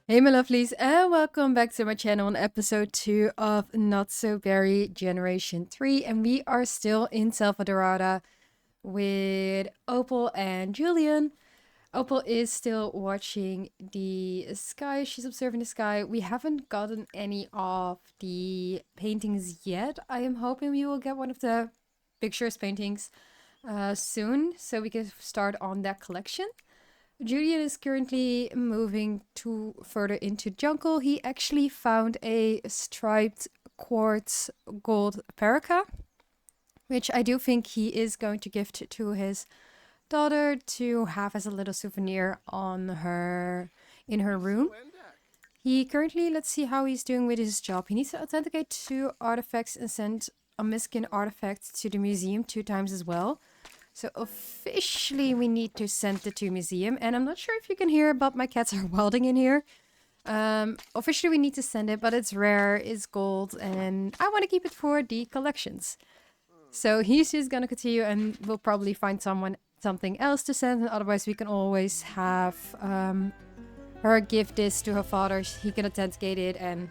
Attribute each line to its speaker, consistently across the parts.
Speaker 1: Hey my lovelies, and welcome back to my channel on episode 2 of Not So Berry Generation 3. And we are still in Selvadorada with Opal and Julian. Opal is still watching the sky. She's observing the sky. We haven't gotten any of the paintings yet. I am hoping we will get one of the pictures paintings soon so we can start on that collection. Julian is currently moving to further into jungle. He actually found a striped quartz gold paraca, which I do think he is going to gift to his daughter to have as a little souvenir on her in her room. He currently, let's see how he's doing with his job. He needs to authenticate 2 artifacts and send a miskin artifact to the museum 2 times as well. So officially we need to send it to museum. And I'm not sure if you can hear, but my cats are wilding in here. Officially we need to send it, but it's rare, it's gold, and I want to keep it for the collections. So he's just gonna continue and we'll probably find something else to send. And otherwise we can always have her give this to her father. He can authenticate it. And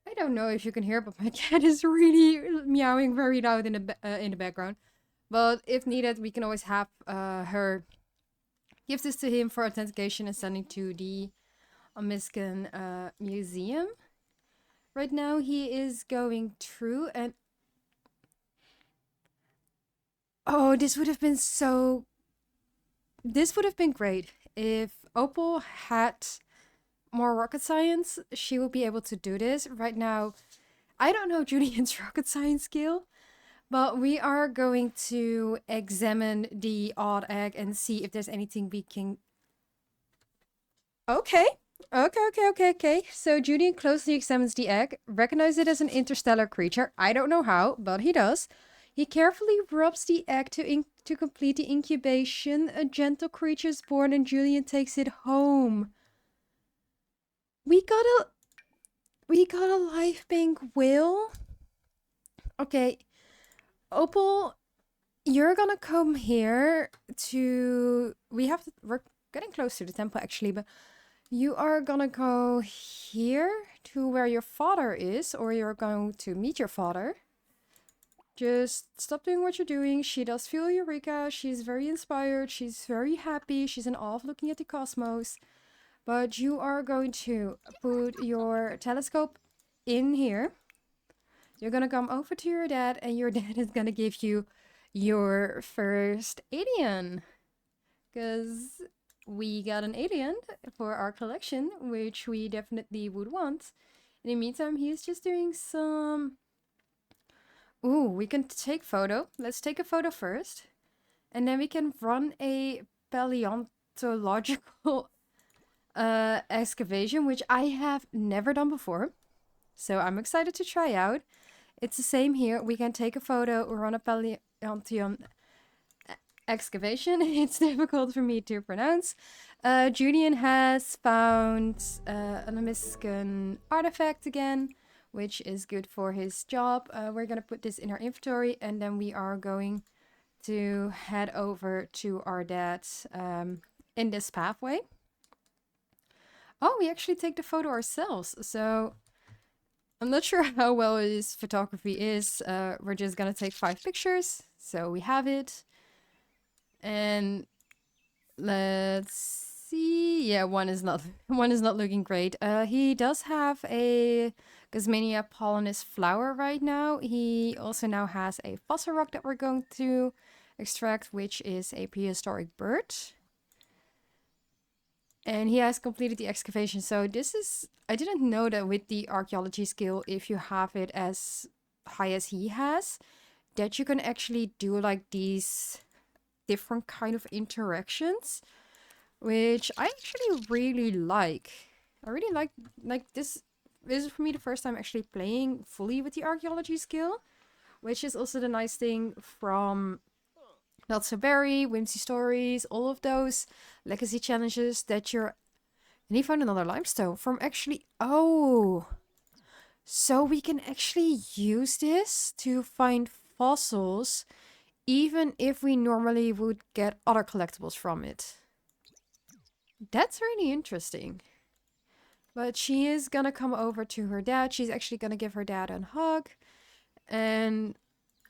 Speaker 1: I don't know if you can hear, but my cat is really meowing very loud in the background. But if needed, we can always have her give this to him for authentication and sending to the Miskin museum. Right now he is going through and... Oh, this would have been so... This would have been great. If Opal had more rocket science, she would be able to do this. Right now, I don't know Julian's rocket science skill. But we are going to examine the odd egg and see if there's anything we can... Okay. Okay. So Julian closely examines the egg, recognizes it as an interstellar creature. I don't know how, but he does. He carefully rubs the egg to complete the incubation. A gentle creature is born and Julian takes it home. We got a live pink whale. Okay. Opal, you're gonna come here to... We're getting close to the temple actually, but you are gonna go here to where your father is, or you're going to meet your father. Just stop doing what you're doing. She does feel Eureka. She's very inspired. She's very happy. She's in awe of looking at the cosmos. But you are going to put your telescope in here. You're gonna come over to your dad, and your dad is gonna give you your first alien. Because we got an alien for our collection, which we definitely would want. In the meantime, he's just doing some... Ooh, we can take photo. Let's take a photo first. And then we can run a paleontological excavation, which I have never done before. So I'm excited to try out. It's the same here. We can take a photo, run a paleontological excavation. It's difficult for me to pronounce. Julian has found an Amiscan artifact again, which is good for his job. We're going to put this in our inventory, and then we are going to head over to our dad in this pathway. Oh, we actually take the photo ourselves. So I'm not sure how well his photography is. We're just going to take 5 pictures. So we have it. And let's see. Yeah, one is not looking great. He does have a Gosmania pollinis flower right now. He also now has a fossil rock that we're going to extract, which is a prehistoric bird. And he has completed the excavation. So this is... I didn't know that with the archaeology skill, if you have it as high as he has, that you can actually do like these different kind of interactions, which I actually really like. I really like this. This is for me the first time actually playing fully with the archaeology skill, which is also the nice thing from Not So Berry, Whimsy Stories, all of those legacy challenges that you're... And he found another limestone from actually... Oh! So we can actually use this to find fossils, even if we normally would get other collectibles from it. That's really interesting. But she is gonna come over to her dad. She's actually gonna give her dad a hug. And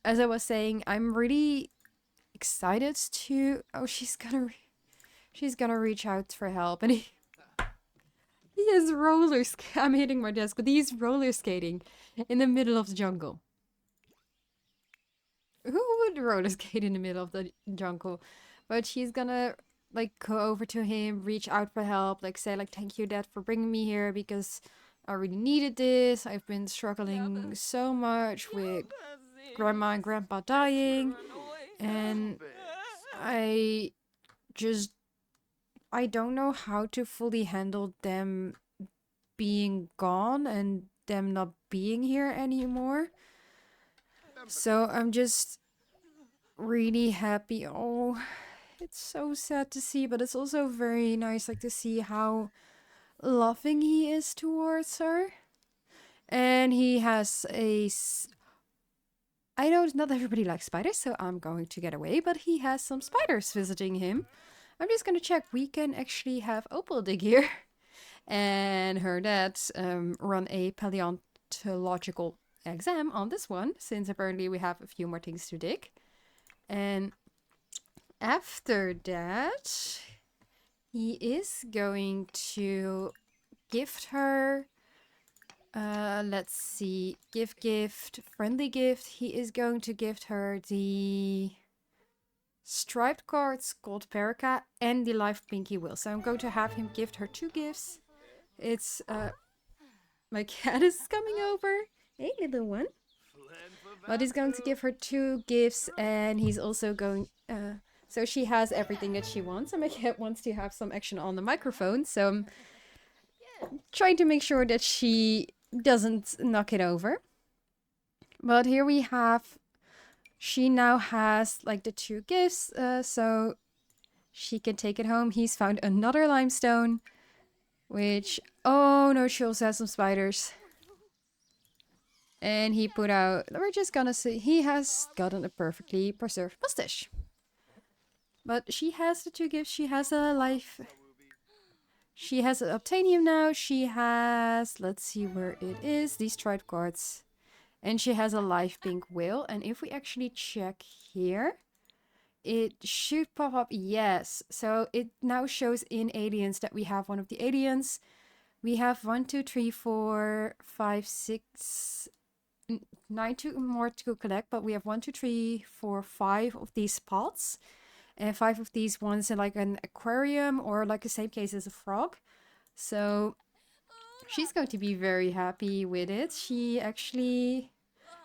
Speaker 1: as I was saying, I'm really excited to. Oh, she's gonna reach out for help, and he is roller. I'm hitting my desk, but he's roller skating in the middle of the jungle. Who would roller skate in the middle of the jungle? But she's gonna like go over to him, reach out for help, like say like thank you, Dad, for bringing me here because I really needed this. I've been struggling so much with grandma and grandpa dying, and I just I don't know how to fully handle them being gone and them not being here anymore. So I'm just really happy. Oh, it's so sad to see, but it's also very nice like to see how loving he is towards her. And he has I know not everybody likes spiders, so I'm going to get away, but he has some spiders visiting him. I'm just gonna check. We can actually have Opal dig here. And her dad run a paleontological exam on this one, since apparently we have a few more things to dig. And after that, he is going to gift her. Let's see. Gift, friendly gift. He is going to gift her the striped cards, gold perica, and the live pinky wheel. So I'm going to have him gift her 2 gifts. It's my cat is coming over. Hey, little one. But he's going to give her 2 gifts, and he's also going. So she has everything that she wants, and my cat wants to have some action on the microphone. So I'm trying to make sure that she doesn't knock it over. But here we have. She now has like the 2 gifts, so she can take it home. He's found another limestone, which, oh no, she also has some spiders. And he put out, we're just gonna say, he has gotten a perfectly preserved mustache. But she has the 2 gifts. She has a life. She has an obtainium now. She has, let's see where it is, these striped cards. And she has a live pink whale. And if we actually check here, it should pop up, yes. So it now shows in aliens that we have one of the aliens. We have 1, 2, 3, 4, 5, 6, 9 more to collect, but we have 1, 2, 3, 4, 5 of these pots. And 5 of these ones in like an aquarium or like the same case as a frog. So she's going to be very happy with it. She actually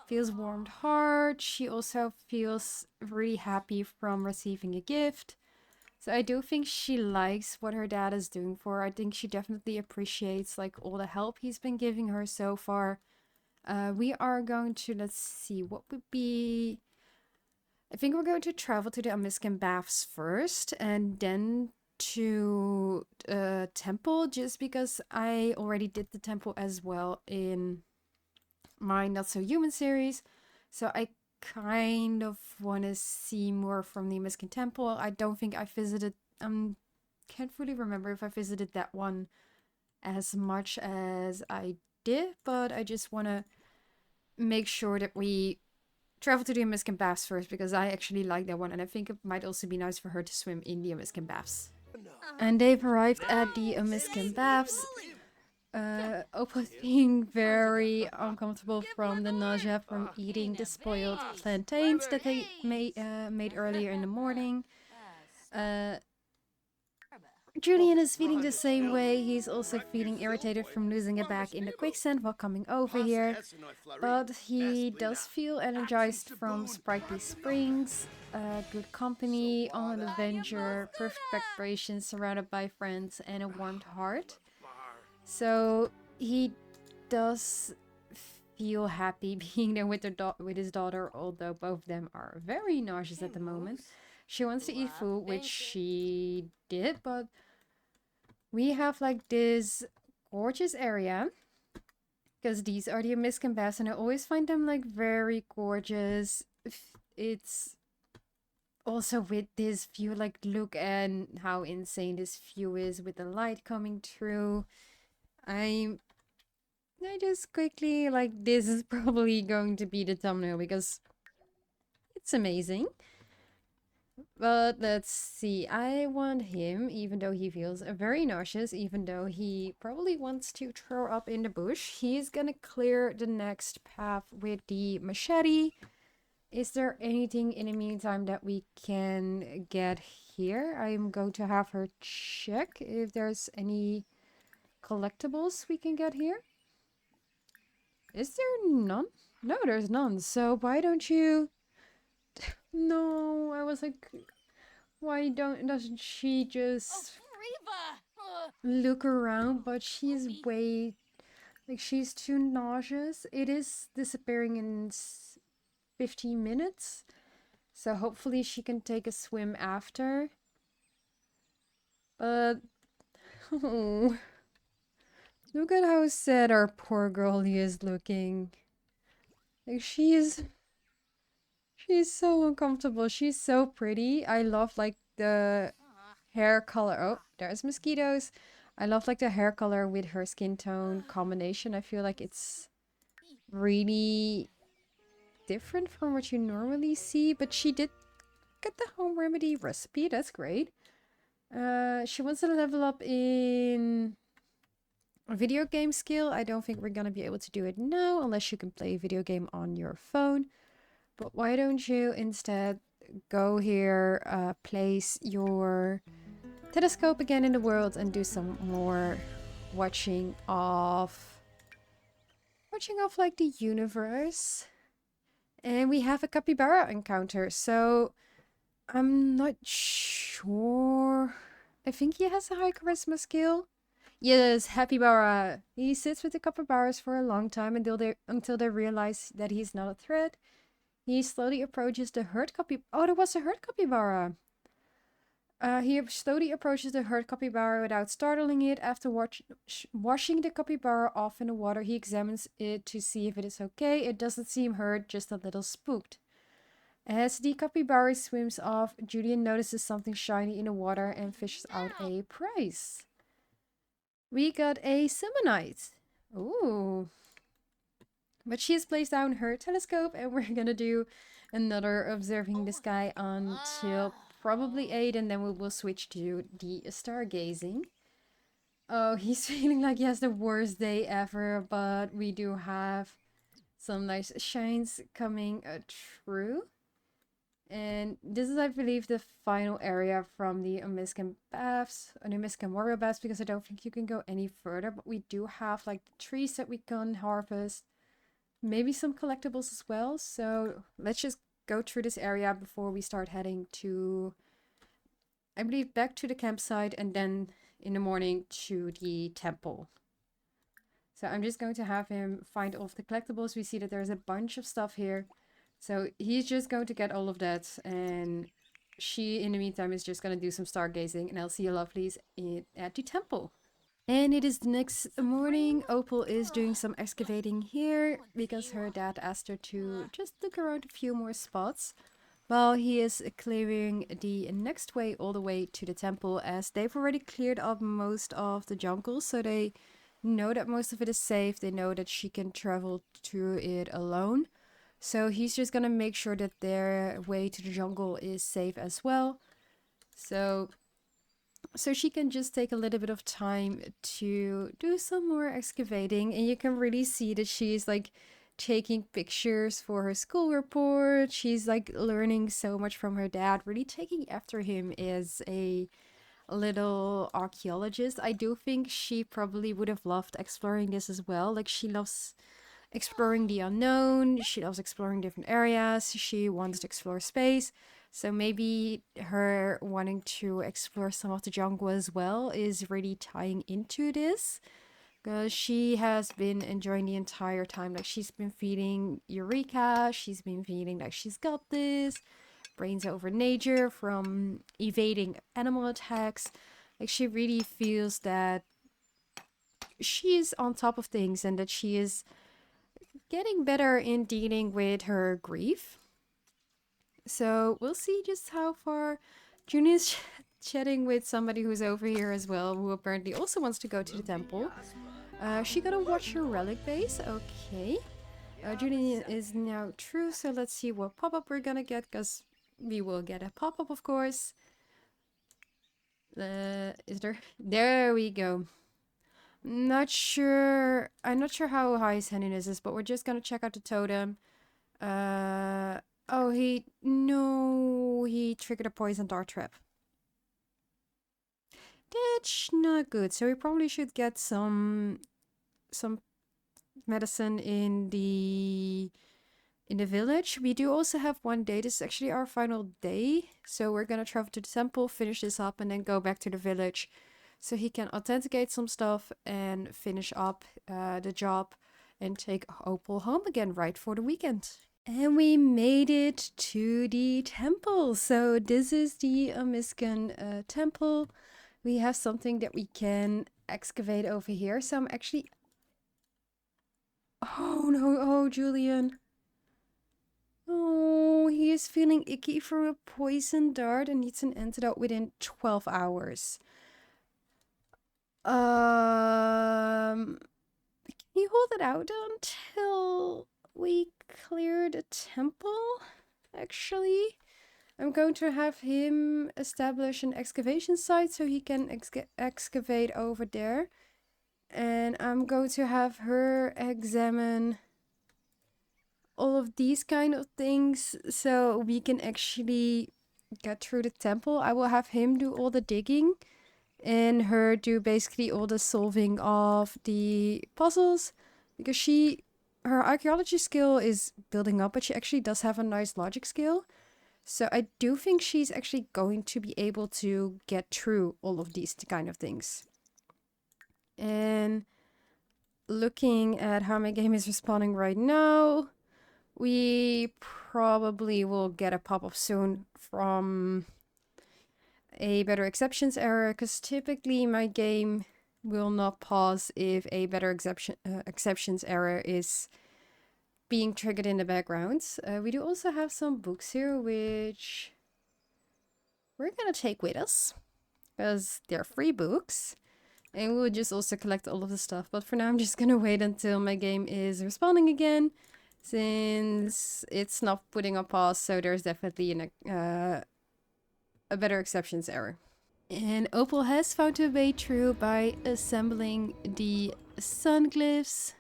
Speaker 1: feels warmed heart. She also feels really happy from receiving a gift. So I do think she likes what her dad is doing for her. I think she definitely appreciates like all the help he's been giving her so far. We are going to, let's see, what would be... I think we're going to travel to the Amiscan Baths first and then to temple, just because I already did the temple as well in my Not So Human series. So I kind of want to see more from the Amiscan Temple. I don't think I visited, can't fully remember if I visited that one as much as I did, but I just want to make sure that we travel to the Amiscan Baths first, because I actually like that one, and I think it might also be nice for her to swim in the Amiscan Baths. And they've arrived at the Amiscan Baths. Opal being very uncomfortable from the nausea from eating the spoiled plantains that they made earlier in the morning. Julian is feeling the same way. He's also feeling irritated from losing a bag in the quicksand while coming over here. But he does feel energized from Sprightly Springs, good company, on an adventure, perfect preparations, surrounded by friends, and a warmed heart. So he does feel happy being there with his daughter, although both of them are very nauseous at the moment. She wants to eat food, which she did, but we have like this gorgeous area, because these are the Amiscan Baths, and I always find them like very gorgeous. It's also with this view, like look at how insane this view is with the light coming through. I just quickly, like, this is probably going to be the thumbnail because it's amazing. But let's see. I want him, even though he feels very nauseous, even though he probably wants to throw up in the bush, he's gonna clear the next path with the machete. Is there anything in the meantime that we can get here? I'm going to have her check if there's any collectibles we can get here. Is there none? No, there's none. So why don't you... No, I was like, why doesn't she just look around? But she's way... Like, she's too nauseous. It is disappearing in 15 minutes. So hopefully she can take a swim after. But... Oh, look at how sad our poor girlie is looking. Like, she's so uncomfortable. She's so pretty. I love, like, the hair color. Oh, there's mosquitoes. I love, like, the hair color with her skin tone combination. I feel like it's really different from what you normally see. But she did get the home remedy recipe. That's great. She wants to level up in a video game skill. I don't think we're gonna be able to do it now unless you can play a video game on your phone. But why don't you instead go here, place your telescope again in the world and do some more watching of like the universe. And we have a capybara encounter, so I'm not sure. I think he has a high charisma skill. Yes, capybara. He sits with the capybaras for a long time until they realize that he's not a threat. He slowly approaches the herd capybara. Oh, there was a herd capybara. He slowly approaches the herd capybara without startling it. After washing the capybara off in the water, he examines it to see if it is okay. It doesn't seem hurt, just a little spooked. As the capybara swims off, Julian notices something shiny in the water and fishes out a prize. We got a Semonite. Ooh. But she has placed down her telescope and we're gonna do another observing the sky until probably 8 and then we will switch to the stargazing. Oh, he's feeling like he has the worst day ever, but we do have some nice shines coming through. And this is, I believe, the final area from the Omiscan baths, the Omiscan warrior baths, because I don't think you can go any further, but we do have like the trees that we can harvest. Maybe some collectibles as well. So let's just go through this area before we start heading to, I believe, back to the campsite and then in the morning to the temple. So I'm just going to have him find all of the collectibles. We see that there's a bunch of stuff here. So he's just going to get all of that. And she, in the meantime, is just going to do some stargazing. And I'll see you lovelies at the temple. And it is the next morning. Opal is doing some excavating here because her dad asked her to just look around a few more spots while he is clearing the next way all the way to the temple, as they've already cleared up most of the jungle, so they know that most of it is safe. They know that she can travel through it alone. So he's just gonna make sure that their way to the jungle is safe as well. So she can just take a little bit of time to do some more excavating, and you can really see that she's like taking pictures for her school report. She's like learning so much from her dad, really taking after him as a little archaeologist. I do think she probably would have loved exploring this as well. Like, she loves exploring the unknown, she loves exploring different areas, she wants to explore space. So maybe her wanting to explore some of the jungle as well is really tying into this. Because she has been enjoying the entire time. Like, she's been feeling Eureka, she's been feeling like she's got this. Brains over nature from evading animal attacks. Like, she really feels that she's on top of things and that she is getting better in dealing with her grief. So we'll see just how far. Junior's chatting with somebody who's over here as well, who apparently also wants to go to the temple. She gotta watch her relic base. Okay. Julian is now true, so let's see what pop-up we're gonna get, because we will get a pop-up, of course. Is there? There we go. Not sure. I'm not sure how high his handiness is, but we're just gonna check out the totem. Oh, he triggered a poison dart trap. That's not good. So we probably should get some medicine in the village. We do also have one day. This is actually our final day. So we're gonna travel to the temple, finish this up, and then go back to the village. So he can authenticate some stuff and finish up the job and take Opal home again right for the weekend. And we made it to the temple. So this is the Amiscan temple. We have something that we can excavate over here. So I'm actually... Oh no, oh Julian. Oh, he is feeling icky from a poison dart and needs an antidote within 12 hours. Can you hold it out until we clear the temple? Actually, I'm going to have him establish an excavation site so he can excavate over there. And I'm going to have her examine all of these kind of things so we can actually get through the temple. I will have him do all the digging and her do basically all the solving of the puzzles, because her archaeology skill is building up, but she actually does have a nice logic skill. So I do think she's actually going to be able to get through all of these kind of things. And looking at how my game is responding right now, we probably will get a pop-up soon from a better exceptions error, because typically my game will not pause if a better exceptions error is being triggered in the background. We do also have some books here, which we're gonna take with us, because they're free books. And we'll just also collect all of the stuff. But for now, I'm just gonna wait until my game is responding again, since it's not putting on pause, so there's definitely a better exceptions error. And Opal has found her way through by assembling the sun glyphs,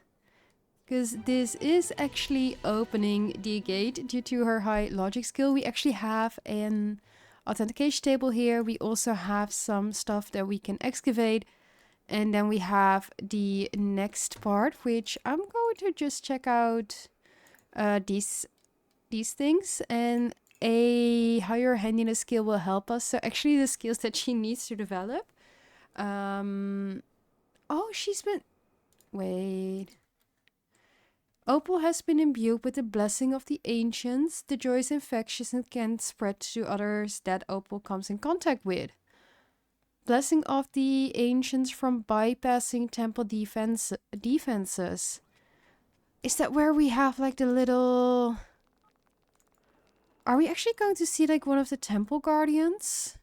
Speaker 1: because this is actually opening the gate due to her high logic skill. We actually have an authentication table here. We also have some stuff that we can excavate. And then we have the next part, which I'm going to just check out these things. And a higher handiness skill will help us. So actually the skills that she needs to develop. Oh, she's been... Wait. Opal has been imbued with the blessing of the ancients. The joy is infectious and can spread to others that Opal comes in contact with. Blessing of the ancients from bypassing temple defenses. Is that where we have like the little... Are we actually going to see like one of the temple guardians?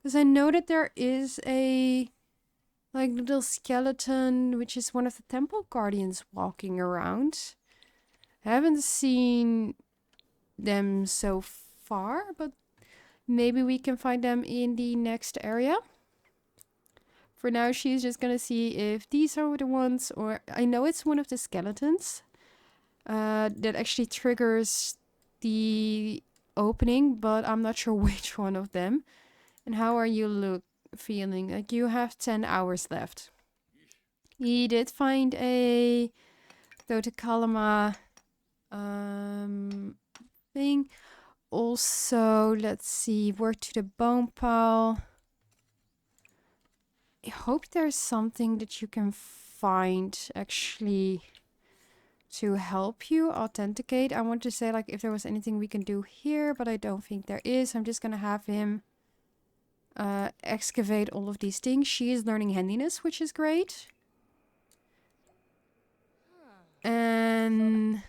Speaker 1: Because I know that there is a like little skeleton, which is one of the temple guardians walking around. I haven't seen them so far, but maybe we can find them in the next area. For now, she's just gonna see if these are the ones, or I know it's one of the skeletons that actually triggers the opening, but I'm not sure which one of them. And how are you feeling? Like you have 10 hours left. He did find a Dotakalama thing. Also, let's see, work to the bone pile. I hope there's something that you can find actually to help you authenticate. I want to say like if there was anything we can do here, but I don't think there is. I'm just gonna have him excavate all of these things. She is learning handiness, which is great. And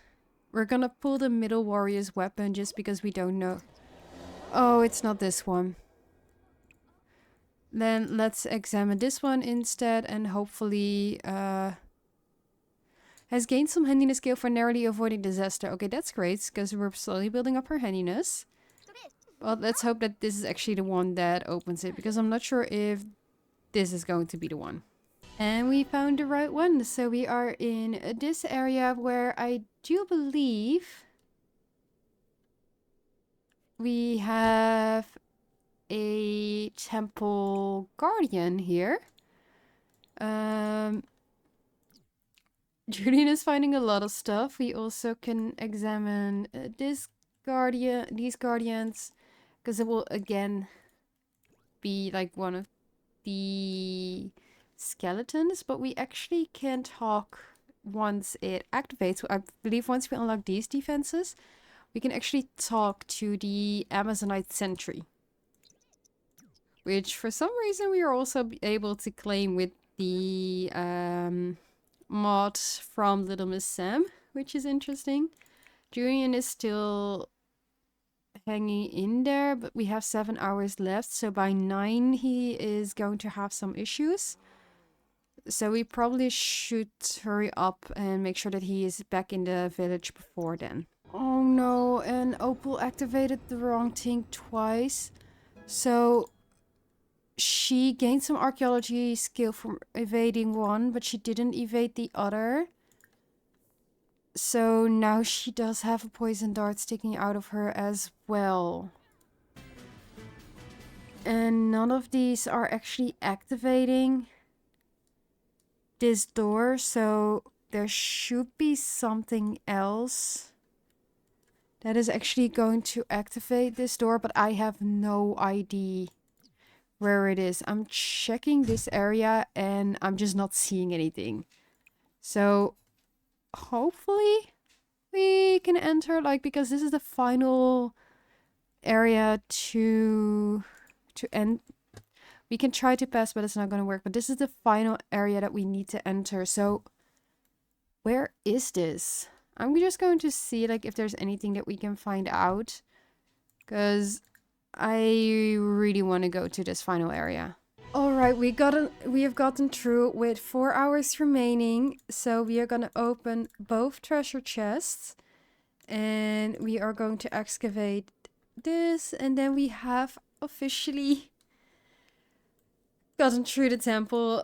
Speaker 1: we're gonna pull the middle warrior's weapon just because we don't know. Oh, it's not this one. Then let's examine this one instead, and hopefully Has gained some handiness skill for narrowly avoiding disaster. Okay, that's great, because we're slowly building up her handiness. Well, let's hope that this is actually the one that opens it, because I'm not sure if this is going to be the one. And we found the right one. So we are in this area where I do believe we have a temple guardian here. Julian is finding a lot of stuff. We also can examine these guardians, because it will again be like one of the skeletons, but we actually can talk once it activates. I believe once we unlock these defenses, we can actually talk to the Amazonite sentry, which for some reason we are also able to claim with the mod from Little Miss Sam, which is interesting. Julian is still hanging in there, but we have 7 hours left, so by 9 he is going to have some issues. So we probably should hurry up and make sure that he is back in the village before then. Oh no, and Opal activated the wrong thing twice. So she gained some archaeology skill from evading one, but she didn't evade the other. So now she does have a poison dart sticking out of her as well. And none of these are actually activating this door, so there should be something else that is actually going to activate this door, but I have no idea where it is. I'm checking this area and I'm just not seeing anything. So hopefully we can enter, like, because this is the final area to end. We can try to pass, but it's not going to work. But this is the final area that we need to enter. So where is this? I'm just going to see like if there's anything that we can find out, because I really want to go to this final area. All right, we have gotten through with 4 hours remaining. So we are going to open both treasure chests and we are going to excavate this, and then we have officially gotten through the temple.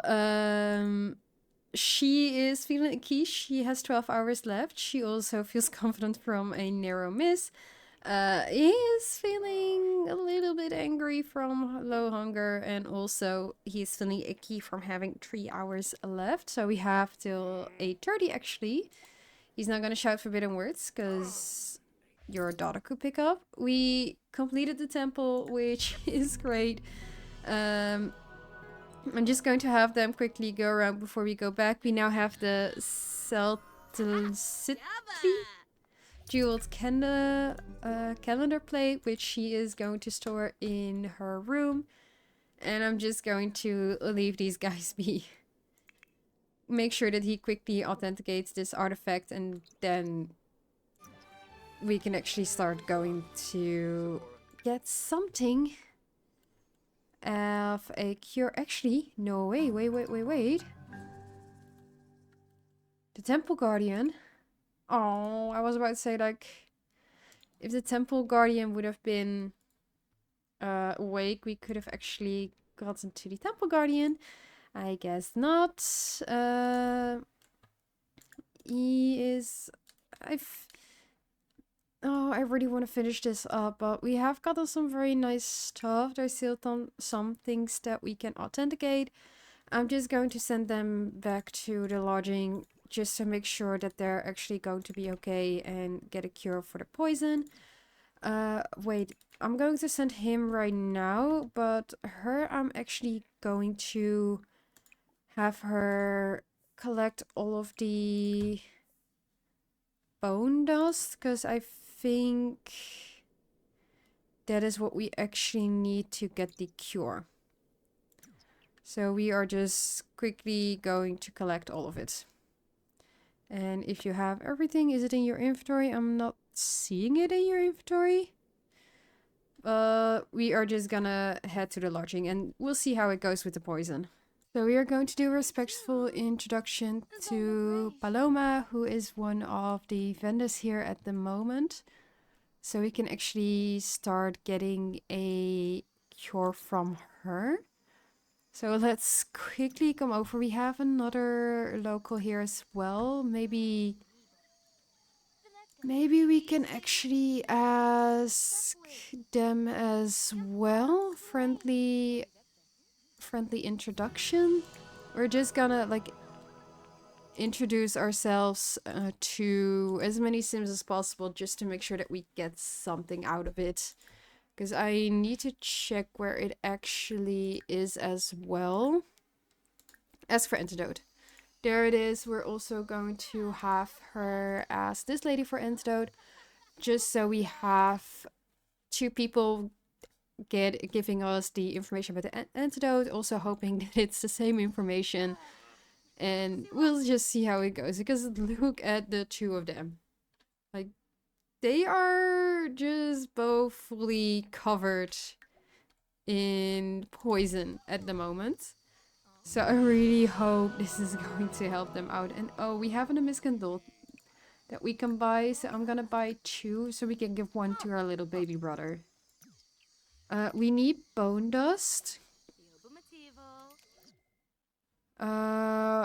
Speaker 1: She is feeling a key. She has 12 hours left. She also feels confident from a narrow miss. He is feeling a little bit angry from low hunger, and also he's feeling icky from having 3 hours left. So we have till 8:30 actually. He's not gonna shout forbidden words because your daughter could pick up. We completed the temple, which is great. I'm just going to have them quickly go around before we go back. We now have the Celticity jeweled calendar plate, which she is going to store in her room. And I'm just going to leave these guys be. Make sure that he quickly authenticates this artifact, and then we can actually start going to get something of a cure. Actually, no, wait. The Temple Guardian. Oh, I was about to say, like, if the Temple Guardian would have been awake, we could have actually gotten to the Temple Guardian. I guess not. He is... Oh, I really want to finish this up, but we have gotten some very nice stuff. There's still some things that we can authenticate. I'm just going to send them back to the lodging just to make sure that they're actually going to be okay and get a cure for the poison. Wait, I'm going to send him right now, but her, I'm actually going to have her collect all of the bone dust, because I think that is what we actually need to get the cure. So we are just quickly going to collect all of it. And if you have everything, is it in your inventory? I'm not seeing it in your inventory. We are just gonna head to the lodging and we'll see how it goes with the poison. So we are going to do a respectful introduction to Paloma, who is one of the vendors here at the moment. So we can actually start getting a cure from her. So let's quickly come over. We have another local here as well. Maybe we can actually ask them as well. Friendly introduction. We're just gonna like introduce ourselves to as many Sims as possible just to make sure that we get something out of it. Because I need to check where it actually is as well. As for antidote. There it is. We're also going to have her ask this lady for antidote. Just so we have two people giving us the information about the antidote. Also hoping that it's the same information. And we'll just see how it goes. Because look at the two of them. Like, they are just both fully covered in poison at the moment. So I really hope this is going to help them out. And oh, we have an Amiscandol that we can buy. So I'm gonna buy 2 so we can give 1 to our little baby brother. We need bone dust.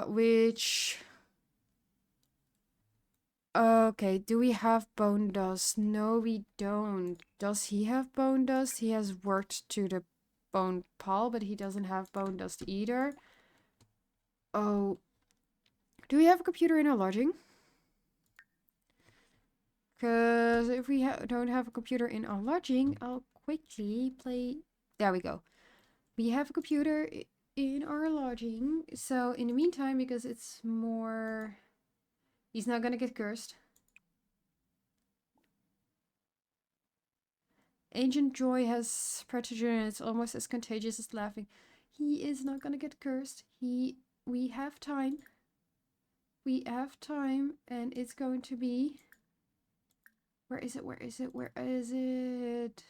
Speaker 1: Which... Okay, do we have bone dust? No, we don't. Does he have bone dust? He has worked to the bone pal, but he doesn't have bone dust either. Oh, do we have a computer in our lodging? Because if we don't have a computer in our lodging, I'll quickly play... There we go. We have a computer in our lodging. So in the meantime, because it's more... He's not gonna get cursed. Ancient Joy has protegen and it's almost as contagious as laughing. He is not gonna get cursed. We have time. We have time and it's going to be... Where is it? Where is it? Where is it?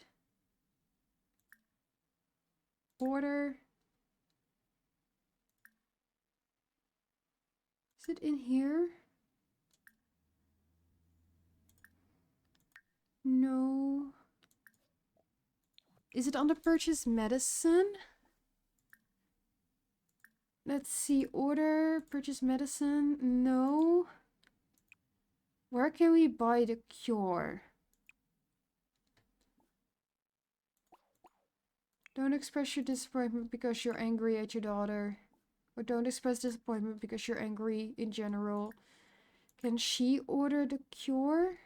Speaker 1: Order. Is it in here? No. Is it under purchase medicine? Let's see. Order. Purchase medicine. No. Where can we buy the cure? Don't express your disappointment because you're angry at your daughter. Or don't express disappointment because you're angry in general. Can she order the cure?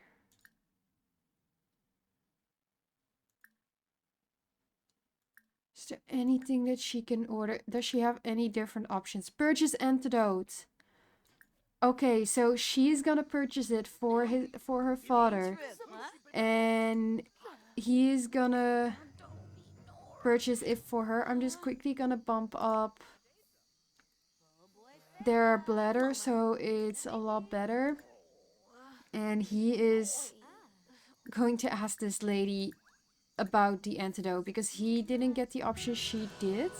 Speaker 1: Is there anything that she can order? Does she have any different options? Purchase antidote. Okay, so she's gonna purchase it for her father. And he's gonna purchase it for her. I'm just quickly gonna bump up their bladder so it's a lot better. And he is going to ask this lady about the antidote because he didn't get the option she did.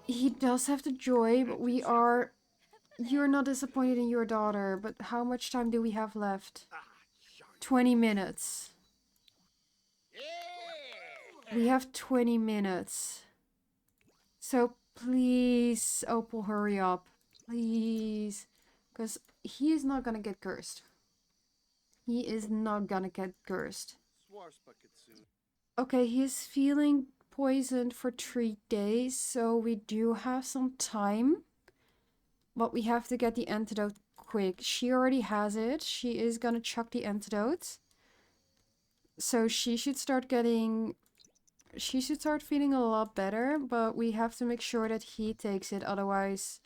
Speaker 1: He does have the joy, but you're not disappointed in your daughter, but how much time do we have left? 20 minutes. We have 20 minutes. So please, Opal, hurry up. Please. Because he is not gonna get cursed. He is not gonna get cursed. Okay, he's feeling poisoned for 3 days, so we do have some time. But we have to get the antidote quick. She already has it. She is gonna chuck the antidote. So she should start feeling a lot better, but we have to make sure that he takes it. Otherwise,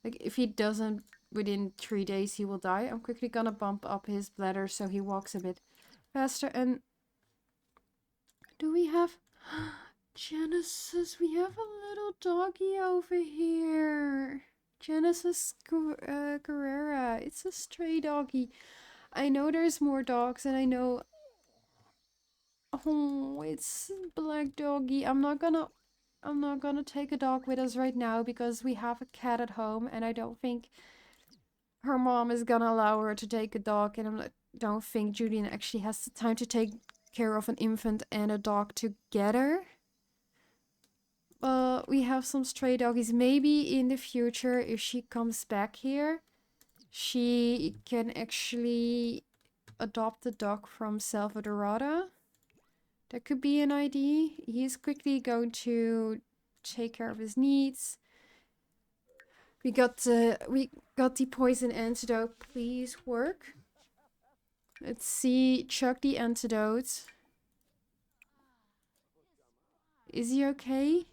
Speaker 1: like if he doesn't within 3 days, he will die. I'm quickly gonna bump up his bladder so he walks a bit faster. And do we have Genesis? We have a little doggy over here. Genesis Carrera. It's a stray doggy. I know there's more dogs and I know... Oh, it's black doggy. I'm not gonna I'm not gonna take a dog with us right now because we have a cat at home, and I don't think her mom is gonna allow her to take a dog, and don't think Julian actually has the time to take care of an infant and a dog together. We have some stray doggies. Maybe in the future, if she comes back here, she can actually adopt a dog from Selvadorada. That could be an idea. He's quickly going to take care of his needs. We got the poison antidote. Please work. Let's see. Chuck the antidote. Is he okay?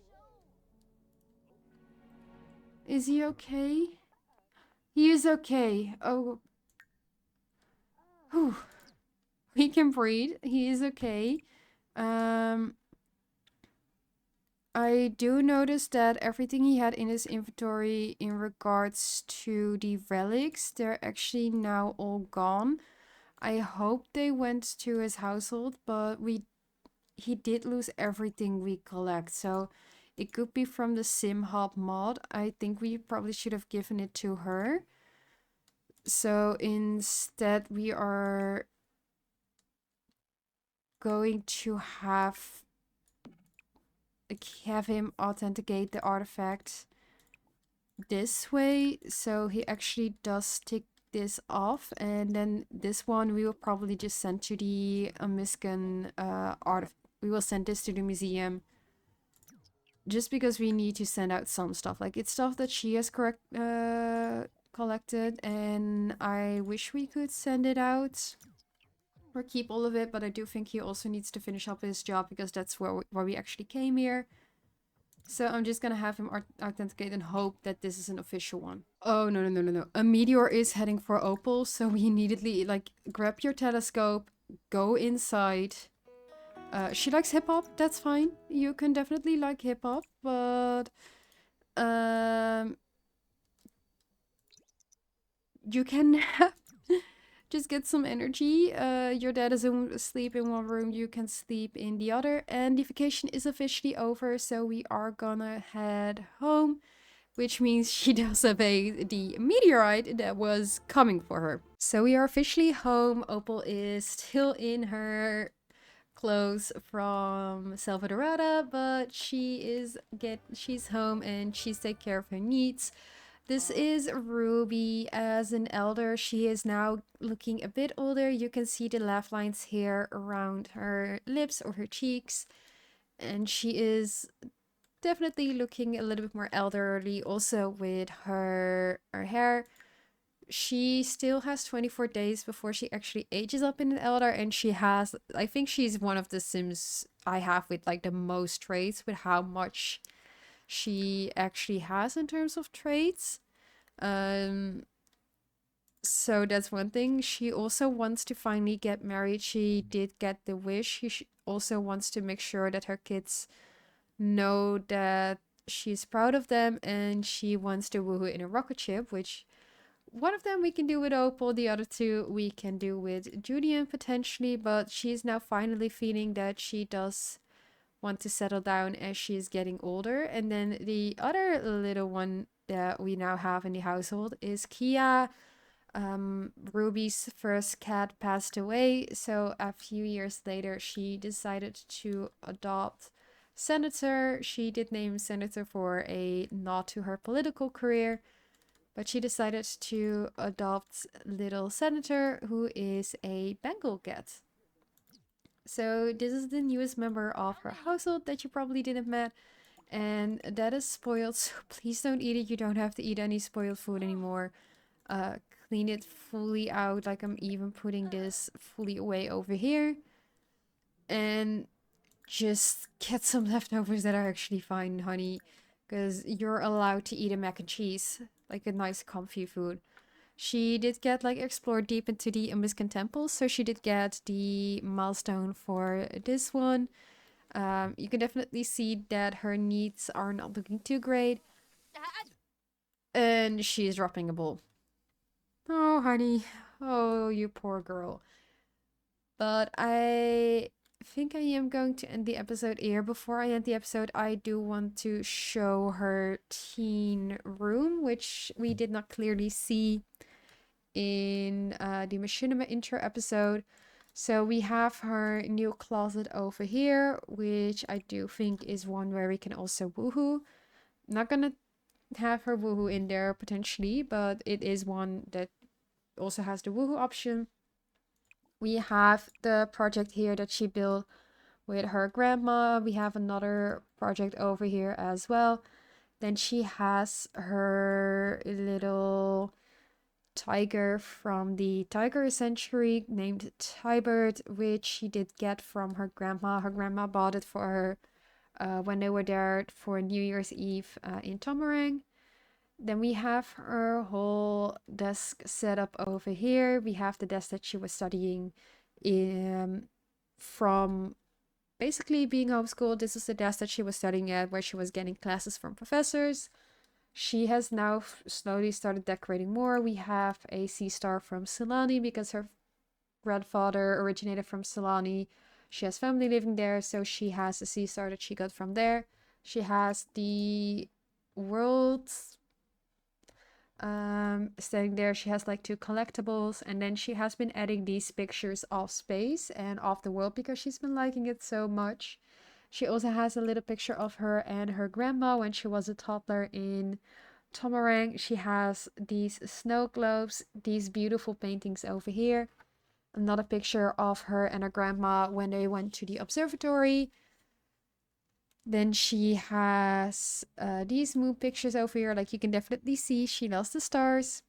Speaker 1: Is he okay? He is okay. Oh. Whew. He can breathe. He is okay. I do notice that everything he had in his inventory in regards to the relics, they're actually now all gone. I hope they went to his household, but he did lose everything we collect. So it could be from the Sim Hub mod. I think we probably should have given it to her. So instead we are going to have him authenticate the artifact this way, so he actually does tick this off, and then this one we will probably just send to the Amiscan art. We will send this to the museum just because we need to send out some stuff. Like, it's stuff that she has collected, and I wish we could send it out or keep all of it, but I do think he also needs to finish up his job because that's where we actually came here. So I'm just gonna have him authenticate and hope that this is an official one. Oh, no, no, no, no, no. A meteor is heading for Opal, so we immediately, like, grab your telescope, go inside. She likes hip-hop, that's fine. You can definitely like hip-hop, but... you can just get some energy. Your dad is asleep in one room, you can sleep in the other, and the vacation is officially over, so we are gonna head home, which means she does obey the meteorite that was coming for her. So we are officially home. Opal is still in her clothes from Selvadorada, but she's home and she's taking care of her needs. This is Ruby as an elder. She is now looking a bit older. You can see the laugh lines here around her lips or her cheeks. And she is definitely looking a little bit more elderly also with her hair. She still has 24 days before she actually ages up in an elder, and she has, I think she's one of the Sims I have with like the most traits, with how much she actually has in terms of traits. So that's one thing. She also wants to finally get married. She did get the wish. She also wants to make sure that her kids know that she's proud of them, and she wants to woohoo in a rocket ship, which one of them we can do with Opal, the other two we can do with Julian potentially, but she's now finally feeling that she does want to settle down as she's getting older. And then the other little one that we now have in the household is Kia. Ruby's first cat passed away, so a few years later she decided to adopt Senator. She did name Senator for a nod to her political career, but she decided to adopt little Senator, who is a Bengal cat. So this is the newest member of her household that you probably didn't met, and that is spoiled, so please don't eat it. You don't have to eat any spoiled food anymore. Clean it fully out, like I'm even putting this fully away over here. And just get some leftovers that are actually fine, honey, because you're allowed to eat a mac and cheese, like a nice comfy food. She did get like explore deep into the Amiscan temples, so she did get the milestone for this one. You can definitely see that her needs are not looking too great, and she's dropping a ball. Oh, honey. Oh, you poor girl. But I think I am going to end the episode here. Before I end the episode, I do want to show her teen room, which we did not clearly see in the Machinima intro episode. So we have her new closet over here, which I do think is one where we can also woohoo. Not gonna have her woohoo in there potentially, but it is one that also has the woohoo option. We have the project here that she built with her grandma. We have another project over here as well. Then she has her little tiger from the Tiger Century named Tybert, which she did get from her grandma. Her grandma bought it for her when they were there for New Year's Eve in Tomarang. Then we have her whole desk set up over here. We have the desk that she was studying from basically being homeschooled. This is the desk that she was studying at, where she was getting classes from professors. She has now slowly started decorating more. We have a sea star from Ceylani because her grandfather originated from Ceylani. She has family living there, so she has a sea star that she got from there. She has the world standing there. She has like 2 collectibles, and then she has been adding these pictures of space and of the world because she's been liking it so much. She also has a little picture of her and her grandma when she was a toddler in Tomarang. She has these snow globes, these beautiful paintings over here. Another picture of her and her grandma when they went to the observatory. Then she has these moon pictures over here. Like you can definitely see she loves the stars.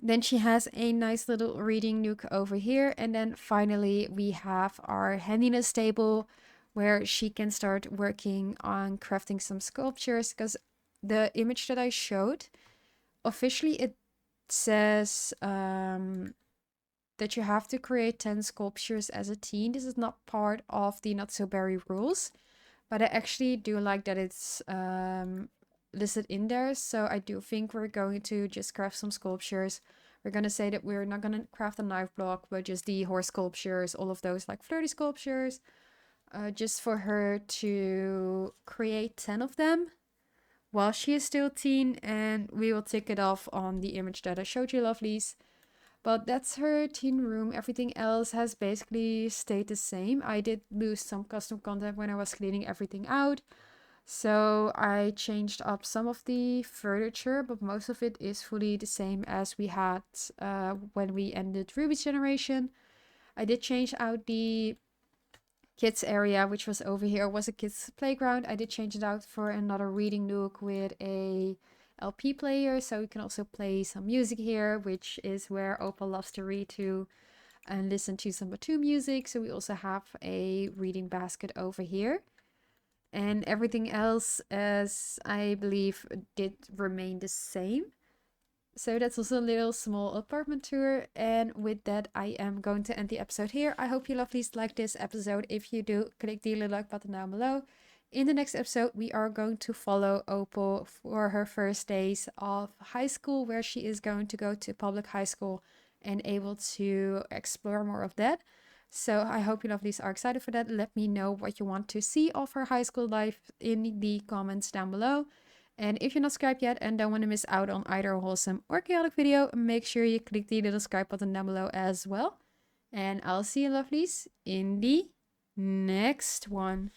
Speaker 1: Then she has a nice little reading nook over here. And then finally we have our handiness table where she can start working on crafting some sculptures. Because the image that I showed, officially it says that you have to create 10 sculptures as a teen. This is not part of the Not So Berry rules. But I actually do like that it's listed in there. So I do think we're going to just craft some sculptures. We're going to say that we're not going to craft a knife block, but just the horse sculptures, all of those like flirty sculptures. Just for her to create 10 of them while she is still teen. And we will tick it off on the image that I showed you, lovelies. But that's her teen room. Everything else has basically stayed the same. I did lose some custom content when I was cleaning everything out. So I changed up some of the furniture, but most of it is fully the same as we had when we ended Ruby's generation. I did change out the kids area, which was over here, was a kids playground. I did change it out for another reading nook with a LP player, so you can also play some music here, which is where Opal loves to read to and listen to some Batu music. So we also have a reading basket over here. And everything else, as I believe, did remain the same. So that's also a little small apartment tour. And with that, I am going to end the episode here. I hope you lovelies liked this episode. If you do, click the little like button down below. In the next episode, we are going to follow Opal for her first days of high school, where she is going to go to public high school and able to explore more of that. So I hope you lovelies are excited for that. Let me know what you want to see of her high school life in the comments down below. And if you're not subscribed yet and don't want to miss out on either a wholesome or chaotic video, make sure you click the little subscribe button down below as well. And I'll see you lovelies in the next one.